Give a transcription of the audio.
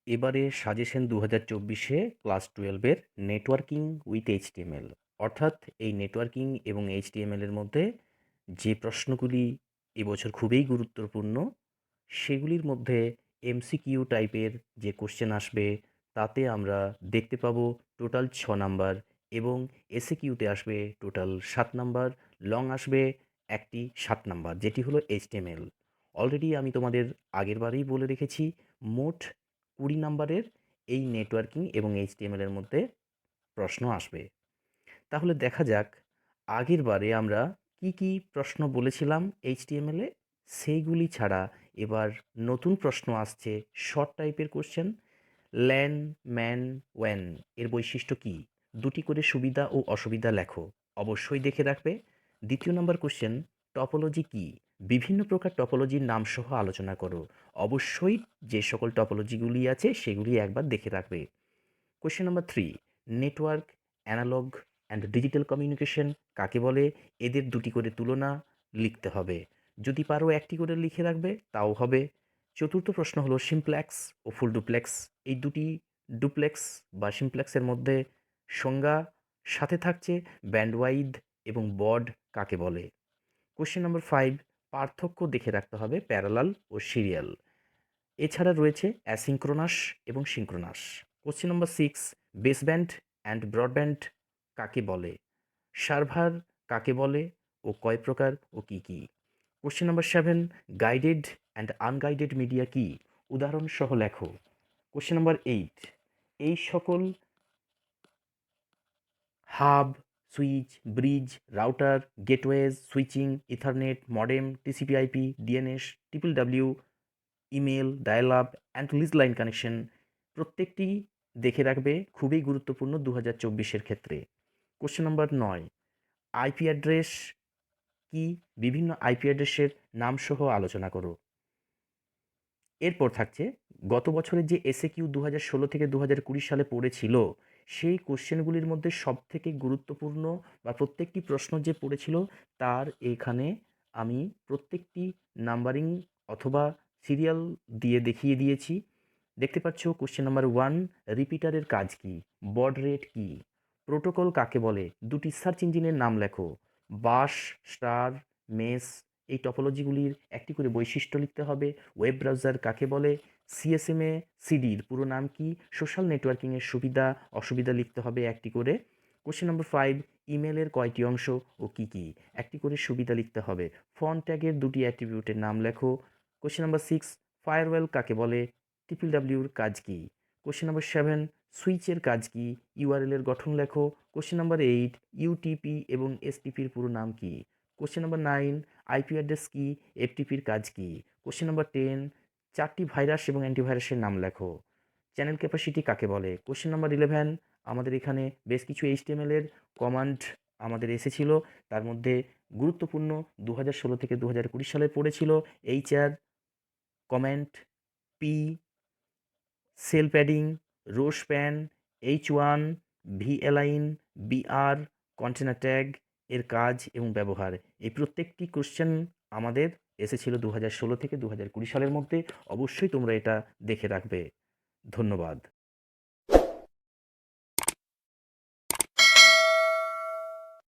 এবারে সাজেশন 2024-এ ক্লাস 12-এর নেটওয়ার্কিং উইথ এইচটিএমএল, অর্থাৎ এই নেটওয়ার্কিং এবং এইচটিএমএল-এর মধ্যে যে প্রশ্নগুলি এবছর খুবই গুরুত্বপূর্ণ সেগুলির মধ্যে এমসিকিউ টাইপের যে কোশ্চেন আসবে তাতে আমরা দেখতে পাবো টোটাল 6 নাম্বার, এবং এসএকিউতে আসবে টোটাল 7 নাম্বার, লং আসবে একটি 7 নাম্বার যেটি হলো এইচটিএমএল। অলরেডি আমি তোমাদের আগের বারেই বলে রেখেছি মোট 20 নাম্বারের এই নেটওয়ার্কিং এবং এইচটিএমএল-এর মধ্যে প্রশ্ন আসবে। তাহলে দেখা যাক আগের বারে আমরা কি কি প্রশ্ন বলেছিলাম এইচটিএমএল-এ, সেইগুলি ছাড়া এবার নতুন প্রশ্ন আসছে শর্ট টাইপের কোশ্চেন। ল্যান, ম্যান, ওয়্যান এর বৈশিষ্ট্য কী? দুটি করে সুবিধা ও অসুবিধা লেখো, অবশ্যই দেখে রাখবে। দ্বিতীয় নম্বর কোশ্চেন, টপোলজি কী? বিভিন্ন প্রকার টপোলজির নামসহ আলোচনা করো, অবশ্যই যে সকল টপোলজিগুলি আছে সেগুলি একবার দেখে রাখবে। Question number 3, network, analogue and digital communication কাকে বলে? এদের দুটি করে তুলনা লিখতে হবে, যদি পারো একটি করে লিখে রাখবে তাও হবে। চতুর্থ প্রশ্ন হলো সিমপ্লেক্স ও ফুল ডুপ্লেক্স, এই দুটি ডুপ্লেক্স বা সিমপ্লেক্সের মধ্যে সংজ্ঞা, সাথে থাকছে ব্যান্ডওয়াইড এবং বড কাকে বলে। কোশ্চেন নাম্বার 5, পার্থক্য দেখে রাখতে হবে প্যারালাল ও সিরিয়াল। এছাড়া রয়েছে অ্যাসিঙ্ক্রোনাস এবং synchronous. Question number 6, baseband and broadband কাকে বলে? সার্ভার কাকে বলে ও কয় প্রকার ও কী কী? Question number 7, guided and unguided media কী? উদাহরণ সহ লেখো। কোশ্চেন নম্বর 8, এই সকল hub, switch, bridge, router, gateways, switching, ethernet, modem, TCP IP, DNS, triple W, email, dial up and lease line connection প্রত্যেকটি দেখে রাখবে, খুবই গুরুত্বপূর্ণ 2024-এর ক্ষেত্রে। কোশ্চেন নম্বর 9, আইপি অ্যাড্রেস কি? বিভিন্ন আইপি অ্যাড্রেসের নামসহ আলোচনা করো। এরপর থাকছে গত বছরের যে এসএকিউ 2016 থেকে 2020 সালে পড়েছিল সেই কোশ্চেনগুলির মধ্যে সবথেকে গুরুত্বপূর্ণ বা প্রত্যেকটি প্রশ্ন যে পড়েছিল তার এখানে আমি প্রত্যেকটি নাম্বারিং অথবা সিরিয়াল দিয়ে দেখিয়ে দিয়েছি। দেখতে পাচ্ছ কোশ্চেন নাম্বার 1, রিপিটারের কাজ কি? বড রেট কি? প্রোটোকল কাকে বলে? দুটি সার্চ ইঞ্জিনের নাম লেখো। বাশ, স্টার, মেস এই টপোলজিগুলির একটি করে বৈশিষ্ট্য লিখতে হবে। ওয়েব ব্রাউজার কাকে বলে? সিএসএমএ সিডির পুরো নাম কি? সোশ্যাল নেটওয়ার্কিংয়ের সুবিধা অসুবিধা লিখতে হবে একটি করে। কোশ্চেন নাম্বার 5, ইমেলের কয়টি অংশ ও কী কী? একটি করে সুবিধা লিখতে হবে। ফন্ট ট্যাগের দুটি অ্যাট্রিবিউটের নাম লেখো। কোশ্চেন নাম্বার 6, ফায়ারওয়েল কাকে বলে? ট্রিপল ডব্লিউর কাজ কি? কোশ্চেন নাম্বার 7, সুইচের কাজ কি? ইউআরএল এর গঠন লেখো। কোশ্চেন নাম্বার 8, ইউটিপি এবং এসটিপির পুরো নাম কি? কোশ্চেন নাম্বার 9, আইপি অ্যাড্রেস কি? এফটিপির কাজ কি? কোশ্চেন নাম্বার 10, 4টি ভাইরাস এবং অ্যান্টিভাইরাসের নাম লেখো। চ্যানেল ক্যাপাসিটি কাকে বলে? কোশ্চেন নাম্বার 11, আমাদের এখানে বেশ কিছু এইচটিএমএল এর কমান্ড আমাদের এসেছিল, তার মধ্যে গুরুত্বপূর্ণ 2016 থেকে 2020 সালে পড়েছিল HR, comment, P, cell padding, row span, H1, valign, BR, container tag এর কাজ এবং ব্যবহার। এই প্রত্যেকটি কোশ্চেন আমাদের এসেছিল 2016 থেকে 2020 সালের মধ্যে। অবশ্যই তোমরা এটা দেখে রাখবে। ধন্যবাদ।